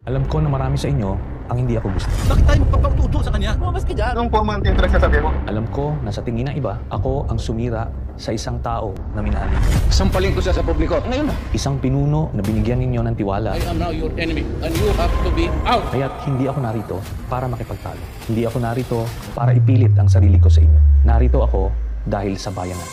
Alam ko na marami sa inyo ang hindi ako gusto. Bakit tayo magpapauto sa kanya? Bumamas ka dyan. Anong 4 month interest sasabihin mo? Alam ko na sa tingin ng iba, ako ang sumira sa isang tao na minahal. Sampalin ko siya sa publiko. Ngayon na. Isang pinuno na binigyan ninyo ng tiwala. I am now your enemy and you have to be out. Kaya't hindi ako narito para makipagtalo. Hindi ako narito para ipilit ang sarili ko sa inyo. Narito ako dahil sa bayanan.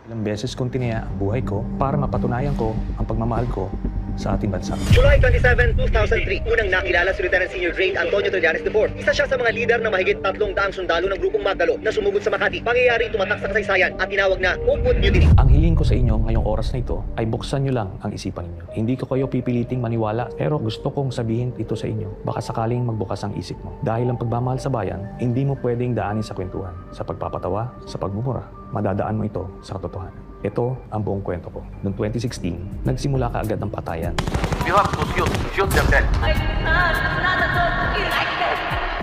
Ilang beses kong tinaya ang buhay ko para mapatunayan ko ang pagmamahal ko sa ating bansa. July 27, 2003, unang nakilala si Lieutenant Senior Grade Antonio Trillanes IV. Isa siya sa mga lider na mahigit 300 sundalo ng grupong Magdalo na sumugod sa Makati. Pangyayari tumatak sa kasaysayan at tinawag na Oakwood Mutiny. Ang hiling ko sa inyo ngayong oras na ito ay buksan nyo lang ang isipan ninyo. Hindi ko kayo pipiliting maniwala, pero gusto kong sabihin ito sa inyo. Baka sakaling magbukas ang isip mo. Dahil ang pagmamahal sa bayan, hindi mo pwedeng daanin sa kwentuhan, sa pagpapatawa, sa pagmumura. Madadaan mo ito sa katotohanan. Ito ang buong kwento ko. Noong 2016, nagsimula kaagad ang patayan. You have to shoot them dead.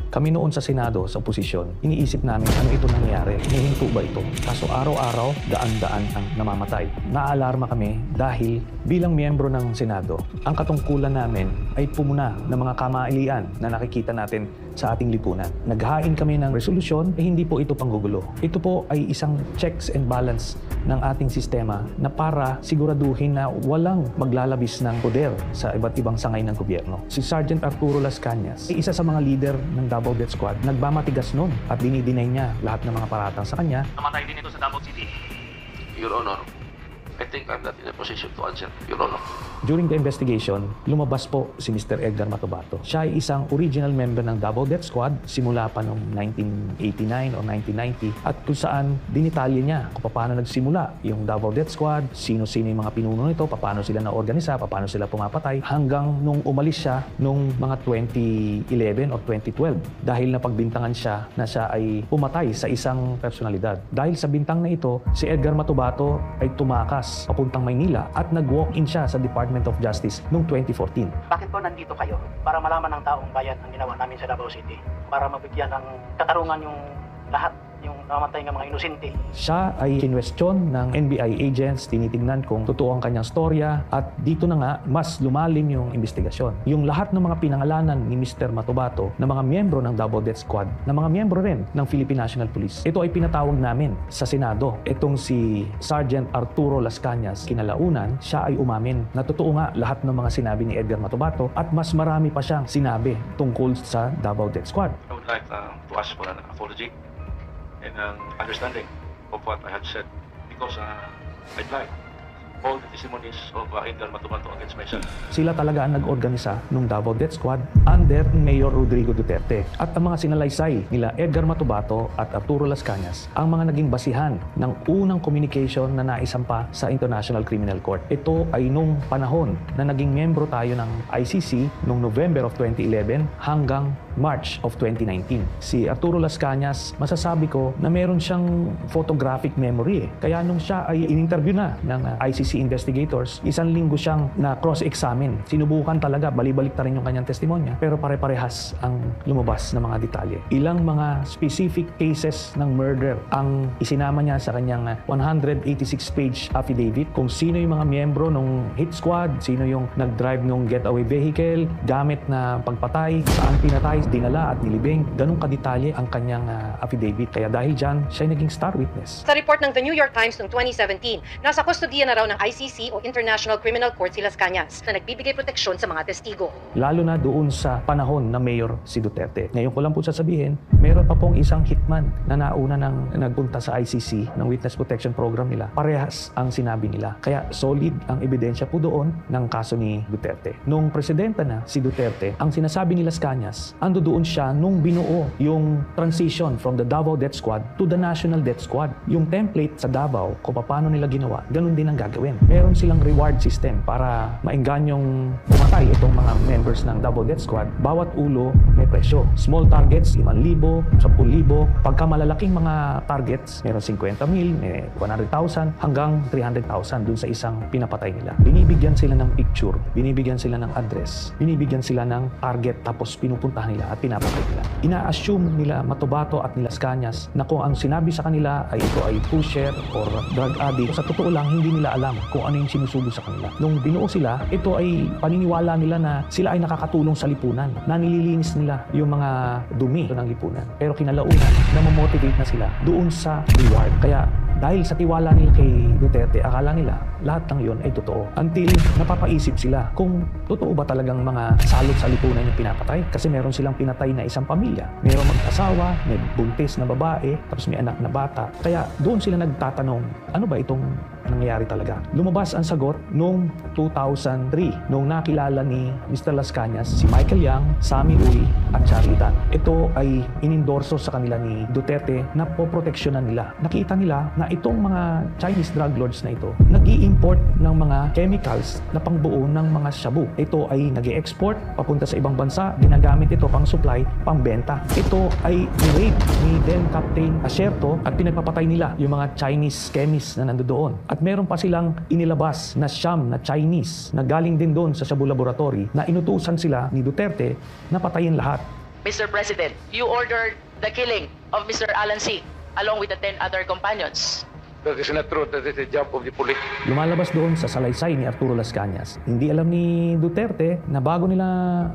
Kami noon sa Senado, sa oposisyon, iniisip namin ano ito nangyayari. Hinihinto ba ito? Kaso araw-araw, daan-daan ang namamatay. Naalarma kami dahil bilang miyembro ng Senado, ang katungkulan namin ay pumuna ng mga kamailian na nakikita natin sa ating lipunan. Naghain kami ng resolusyon, hindi po ito panggugulo. Ito po ay isang checks and balance ng ating sistema na para siguraduhin na walang maglalabis ng poder sa iba't ibang sangay ng gobyerno. Si Sergeant Arturo Las Cañas ay isa sa mga leader ng Davao Death Squad. Nagmamatigas noon at dinideny niya lahat ng mga paratang sa kanya. Namatay din ito sa Davao City. Your Honor, I think I'm not in a position to answer, Your Honor. During the investigation, lumabas po si Mr. Edgar Matubato. Siya ay isang original member ng Davao Death Squad simula pa noong 1989 o 1990 at kung saan dinitalye niya kung paano nagsimula yung Davao Death Squad, sino-sino yung mga pinuno nito, paano sila na-organisa, paano sila pumapatay hanggang nung umalis siya nung mga 2011 o 2012 dahil napagbintangan siya na siya ay pumatay sa isang personalidad. Dahil sa bintang na ito, si Edgar Matubato ay tumakas papuntang Maynila at nag-walk-in siya sa Department of Justice noong 2014. Bakit po nandito kayo? Para malaman ng taong bayan ang ginawa namin sa Davao City. Para mabigyan ng katarungan yung lahat, yung namatay ng mga inosente. Siya ay kinwestiyon ng NBI agents, tinitingnan kung totoo ang kanyang storya at dito na nga mas lumalim yung investigasyon. Yung lahat ng mga pinangalanan ni Mr. Matubato na mga miyembro ng Davao Death Squad, na mga miyembro rin ng Philippine National Police. Ito ay pinatawag namin sa Senado. Itong si Sergeant Arturo Las Cañas, kinalaunan, siya ay umamin na totoo nga lahat ng mga sinabi ni Edgar Matubato at mas marami pa siyang sinabi tungkol sa Davao Death Squad. I would like to ask for an apology and an understanding of what I had said because I'd like all the testimonies of Edgar Matubato against myself. Sila talaga ang nag-organisa ng Davao Death Squad under Mayor Rodrigo Duterte. At ang mga sinalaysay nila Edgar Matubato at Arturo Las Cañas ang mga naging basihan ng unang communication na naisampa sa International Criminal Court. Ito ay nung panahon na naging miyembro tayo ng ICC noong November of 2011 hanggang March of 2019. Si Arturo Las Cañas, masasabi ko na meron siyang photographic memory. Kaya nung siya ay in-interview na ng ICC investigators, isang linggo siyang na cross-examine. Sinubukan talaga, balibalik ta rin yung kanyang testimonya, pero pare-parehas ang lumabas na mga detalye. Ilang mga specific cases ng murder ang isinama niya sa kanyang 186-page affidavit kung sino yung mga miyembro ng hit squad, sino yung nag-drive ng getaway vehicle, gamit na pagpatay, saan pinatay, dinala at nilibing. Ganun kadetalye ang kanyang affidavit. Kaya dahil dyan, siya ay naging star witness. Sa report ng The New York Times noong 2017, nasa kustodiya na raw ng ICC o International Criminal Court si Las Cañas na nagbibigay proteksyon sa mga testigo. Lalo na doon sa panahon na Mayor si Duterte. Ngayon ko lang po sasabihin, meron pa pong isang hitman na nauna nang nagpunta sa ICC ng Witness Protection Program nila. Parehas ang sinabi nila. Kaya solid ang ebidensya po doon ng kaso ni Duterte. Nung presidenta na si Duterte, ang sinasabi ni Las Cañas, ando doon siya nung binuo yung transition from the Davao Death Squad to the National Death Squad. Yung template sa Davao, kung paano nila ginawa, ganun din ang gagawin. gagawin. Meron silang reward system para maenganyong pumatay itong mga members ng Double Death Squad. Bawat ulo may presyo. Small targets, 5,000, 10,000. Pagka malalaking mga targets, meron 50,000, may 100,000 hanggang 300,000 dun sa isang pinapatay nila. Binibigyan sila ng picture, binibigyan sila ng address, binibigyan sila ng target, tapos pinupuntahan nila at pinapatay nila. Ina-assume nila Matubato at nila Cañas na kung ang sinabi sa kanila ay ito ay pusher or drug addict. Sa totoo lang, hindi nila alam kung ano yung sinusubo sa kanila. Nung binuo sila, ito ay paniniwala nila na sila ay nakakatulong sa lipunan, na nililinis nila yung mga dumi ng lipunan. Pero kinalaunan, na-motivate na sila doon sa reward. Kaya dahil sa tiwala nila kay Duterte, akala nila lahat ng yon ay totoo. Until napapaisip sila kung totoo ba talagang mga salot sa lipunan yung pinapatay. Kasi meron silang pinatay na isang pamilya. Meron mag-asawa, may buntis na babae, tapos may anak na bata. Kaya doon sila nagtatanong, ano ba itong nangyayari talaga? Lumabas ang sagot noong 2003, noong nakilala ni Mr. Las Cañas si Michael Yang, Sammy Uy at Charlie Tan. Ito ay inendorso sa kanila ni Duterte na poproteksyonan nila. Nakita nila na itong mga Chinese drug lords na ito nag-i-import ng mga chemicals na pangbuo ng mga shabu. Ito ay nag-i-export papunta sa ibang bansa, ginagamit ito pang supply, pang benta. Ito ay ni-rape ni then Captain Asierto at pinagpapatay nila yung mga Chinese chemists na nandoon. At meron pa silang inilabas na siyam na Chinese na galing din doon sa Shabu Laboratory na inutusan sila ni Duterte na patayin lahat. Mr. President, you ordered the killing of Mr. Alan C. along with the 10 other companions. That is not true. That is the job of the police. Lumalabas doon sa salaysay ni Arturo Las Cañas. Hindi alam ni Duterte na bago nila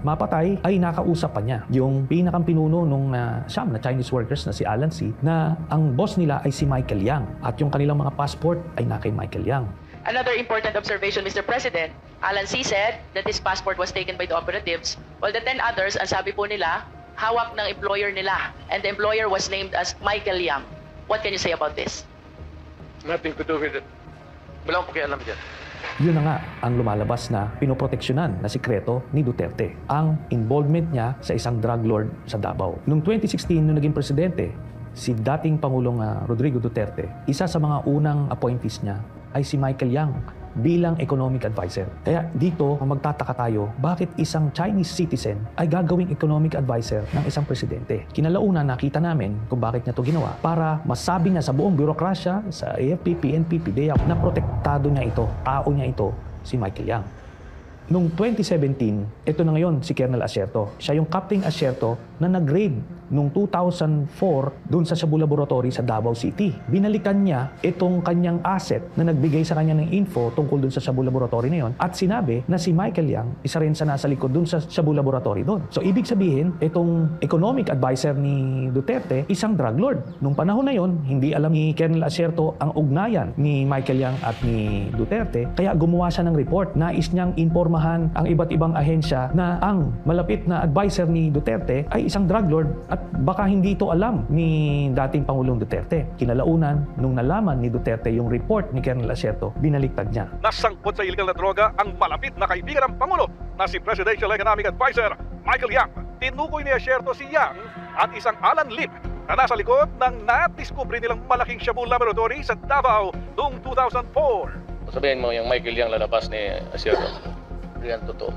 mapatay ay nakausap pa niya yung pinakang pinuno nung siyam na Chinese workers na si Alan C. na ang boss nila ay si Michael Yang at yung kanilang mga passport ay na kay Michael Yang. Another important observation, Mr. President, Alan C. said that his passport was taken by the operatives, while the 10 others, ang sabi po nila, hawak ng employer nila, and the employer was named as Michael Yang. What can you say about this? Nothing to do with it. Wala akong pakialam dyan. Yun na nga ang lumalabas na pinoproteksyonan na sikreto ni Duterte. Ang involvement niya sa isang drug lord sa Davao. Noong 2016, nung naging presidente, si dating Pangulong Rodrigo Duterte, isa sa mga unang appointees niya ay si Michael Yang bilang economic advisor. Kaya dito, magtataka tayo, bakit isang Chinese citizen ay gagawing economic advisor ng isang presidente? Kinalaunan, nakita namin kung bakit niya ito ginawa para masabi niya sa buong bürokrasya, sa AFP, PNP, PDEA, na protektado niya ito, tao niya ito, si Michael Yang. Noong 2017, ito na ngayon si Colonel Asierto. Siya yung Captain Asierto na nag-raid noong 2004 doon sa Shabu Laboratory sa Davao City. Binalikan niya itong kanyang asset na nagbigay sa kanya ng info tungkol doon sa Shabu Laboratory na yon at sinabi na si Michael Yang, isa rin sa nasa likod doon sa Shabu Laboratory doon. So ibig sabihin, itong economic advisor ni Duterte, isang drug lord. Noong panahon na yon, hindi alam ni Colonel Asierto ang ugnayan ni Michael Yang at ni Duterte, kaya gumawa siya ng report. Nais niyang impormahan ang iba't ibang ahensya na ang malapit na advisor ni Duterte ay isang drug lord at baka hindi ito alam ni dating Pangulong Duterte. Kinalaunan, nung nalaman ni Duterte yung report ni Colonel Asierto, binaliktad niya. Nasangkot sa illegal na droga ang malapit na kaibigan ng Pangulo na si Presidential Economic Advisor Michael Yang. Tinukoy ni Asierto si Yang at isang Alan Lim na nasa likod ng nadiskubre nilang malaking Shabu Laboratory sa Davao noong 2004. Sabihin mo yung Michael Yang lalabas ni Asierto. Yan totoo.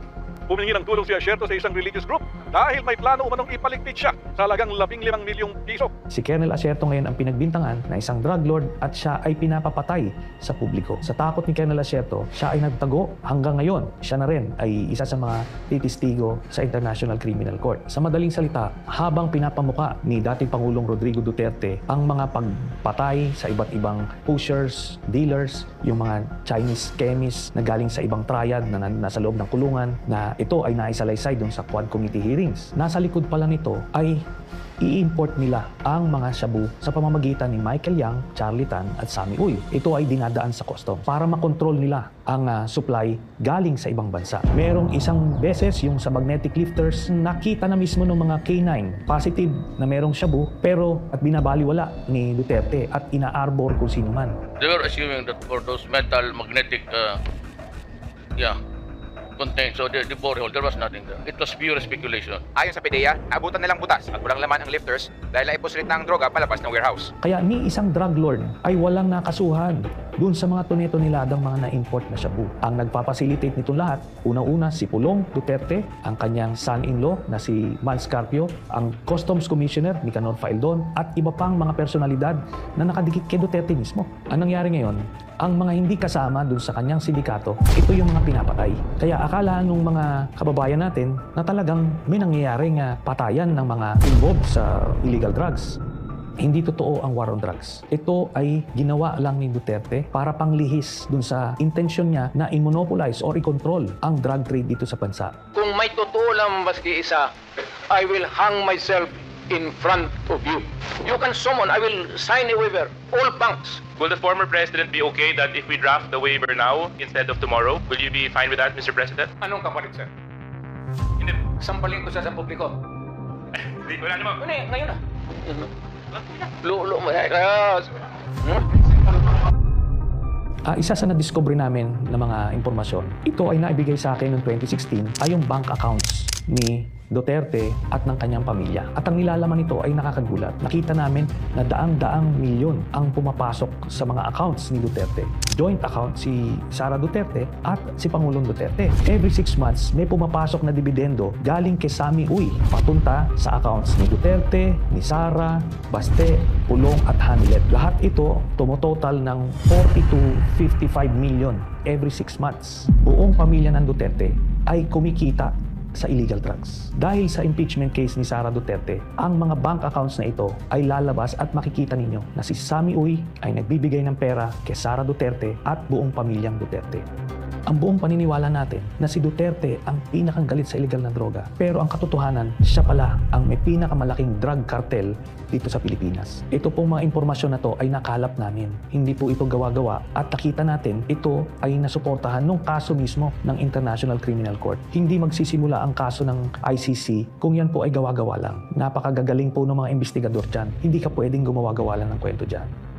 Humingi ng tulong si Asierto sa isang religious group dahil may plano umanong ipaligpit siya sa halagang 15 milyong piso. Si Colonel Asierto ngayon ang pinagbintangan na isang drug lord at siya ay pinapapatay sa publiko. Sa takot ni Colonel Asierto, siya ay nagtago hanggang ngayon. Siya na rin ay isa sa mga titistigo sa International Criminal Court. Sa madaling salita, habang pinapamuka ni dating Pangulong Rodrigo Duterte ang mga pagpatay sa iba't ibang pushers, dealers, yung mga Chinese chemists na galing sa ibang triad na nasa loob ng kulungan na ito ay naisalaysay doon sa Quad Committee hearings. Nasa likod pala nito ay i-import nila ang mga shabu sa pamamagitan ni Michael Yang, Charlie Tan at Sammy Uy. Ito ay dinadaan sa custom para makontrol nila ang supply galing sa ibang bansa. Merong isang beses yung sa magnetic lifters, nakita na mismo ng mga K9 positive na merong shabu pero at binabaliwala ni Duterte at ina-arbor kung sino man. They were assuming that for those metal magnetic contained. So the borehole, there was nothing there. It was pure speculation. Ayon sa PDEA, naabutan nilang butas at walang laman ang lifters dahil naipusulit na ang droga palabas ng warehouse. Kaya ni isang drug lord ay walang nakasuhan dun sa mga tone-toneladang mga na-import na shabu. Ang nagpapasilitate nito lahat, unang-una si Pulong Duterte, ang kanyang son-in-law na si Mans Carpio, ang Customs Commissioner Nicanor Faeldon, at iba pang mga personalidad na nakadikit kay Duterte mismo. Ang nangyari ngayon, ang mga hindi kasama dun sa kanyang sindikato, ito yung mga pinapatay. Kaya akala nung mga kababayan natin na talagang may nangyayaring patayan ng mga involved sa illegal drugs. Hindi totoo ang war on drugs. Ito ay ginawa lang ni Duterte para panglihis dun sa intensyon niya na i-monopolize or i-control ang drug trade dito sa bansa. Kung may totoo lang maski isa, I will hang myself in front of you. You can summon, I will sign a waiver, all banks. Will the former president be okay that if we draft the waiver now instead of tomorrow? Will you be fine with that, Mr. President? Anong kapalit, sir? Hindi, sampalin ko siya sa publiko. Hindi, wala naman. Ngayon na. Lulo mo Isa sa na-discover namin na mga impormasyon, ito ay naibigay sa akin noong 2016 ay yung bank accounts ni Duterte at ng kanyang pamilya. At ang nilalaman nito ay nakakagulat. Nakita namin na daang-daang milyon ang pumapasok sa mga accounts ni Duterte. Joint account si Sara Duterte at si Pangulong Duterte. Every 6 months, may pumapasok na dividendo galing kay Sammy Uy papunta sa accounts ni Duterte, ni Sara, Baste, Pulong at Hanilet. Lahat ito tumototal ng 40 to 55 million every 6 months. Buong pamilya ng Duterte ay kumikita sa illegal drugs. Dahil sa impeachment case ni Sara Duterte, ang mga bank accounts na ito ay lalabas at makikita ninyo na si Sammy Uy ay nagbibigay ng pera kay Sara Duterte at buong pamilyang Duterte. Ang buong paniniwala natin na si Duterte ang pinakang galit sa illegal na droga. Pero ang katotohanan, siya pala ang may pinakamalaking drug cartel dito sa Pilipinas. Ito pong mga impormasyon na to ay nakalap namin. Hindi po ito gawa-gawa at nakita natin ito ay nasuportahan ng kaso mismo ng International Criminal Court. Hindi magsisimula ang kaso ng ICC kung yan po ay gawa-gawa lang. Napakagagaling po ng mga investigador dyan. Hindi ka pwedeng gumawa-gawa lang ng kwento dyan.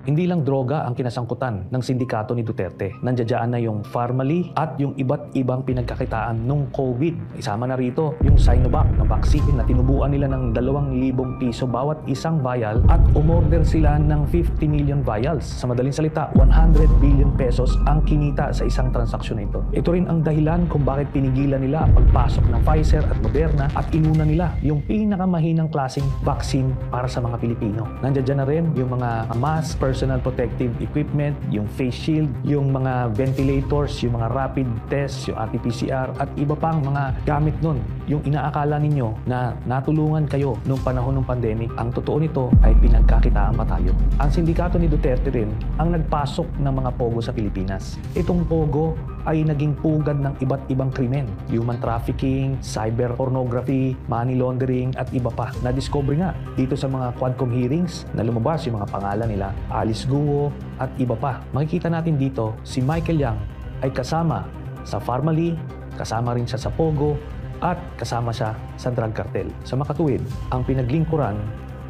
Hindi lang droga ang kinasangkutan ng sindikato ni Duterte. Nandiyan na yung Pharmally at yung iba't ibang pinagkakitaan nung COVID. Isama na rito yung Sinovac na vaccine na tinubuan nila ng 2,000 piso bawat isang vial at umorder sila ng 50 million vials. Sa madaling salita, 100 billion pesos ang kinita sa isang transaksyon na ito. Ito rin ang dahilan kung bakit pinigilan nila ang pagpasok ng Pfizer at Moderna at inuna nila yung pinakamahinang klaseng vaccine para sa mga Pilipino. Nandiyan na rin yung mga mask, personal protective equipment, yung face shield, yung mga ventilators, yung mga rapid tests, yung RT-PCR at iba pang mga gamit nun. Yung inaakala ninyo na natulungan kayo nung panahon ng pandemic, ang totoo nito ay pinagkakitaan pa tayo. Ang sindikato ni Duterte rin ang nagpasok ng mga pogo sa Pilipinas. Itong pogo ay naging pugad ng iba't ibang krimen. Human trafficking, cyber pornography, money laundering at iba pa. Na-discover nga dito sa mga Quadcom hearings na lumabas yung mga pangalan nila, Alice Guo at iba pa. Makikita natin dito si Michael Yang ay kasama sa Pharmally, kasama rin siya sa Pogo at kasama siya sa drug cartel. Sa makatuwid, ang pinaglingkuran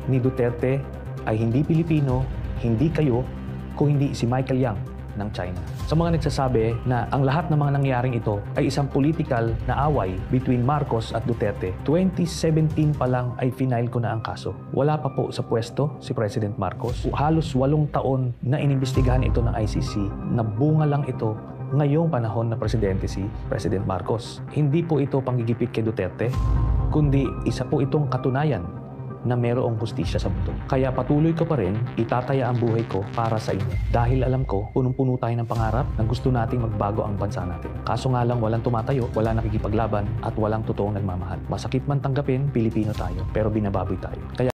ni Duterte ay hindi Pilipino, hindi kayo, kung hindi si Michael Yang ng China. Sa mga nagsasabi na ang lahat ng mga nangyaring ito ay isang political na away between Marcos at Duterte, 2017 pa lang ay final ko na ang kaso. Wala pa po sa pwesto si President Marcos. Halos 8 taon na inimbestigahan ito ng ICC. Nabunga lang ito ngayong panahon na presidente si President Marcos. Hindi po ito panggigipit kay Duterte, kundi isa po itong katunayan na mayroong hustisya sa mundo. Kaya patuloy ko pa rin itataya ang buhay ko para sa inyo. Dahil alam ko, punong-puno tayo ng pangarap na gusto nating magbago ang bansa natin. Kaso nga lang walang tumatayo, wala nakikipaglaban at walang totoong nagmamahal. Masakit man tanggapin, Pilipino tayo, pero binababoy tayo. Kaya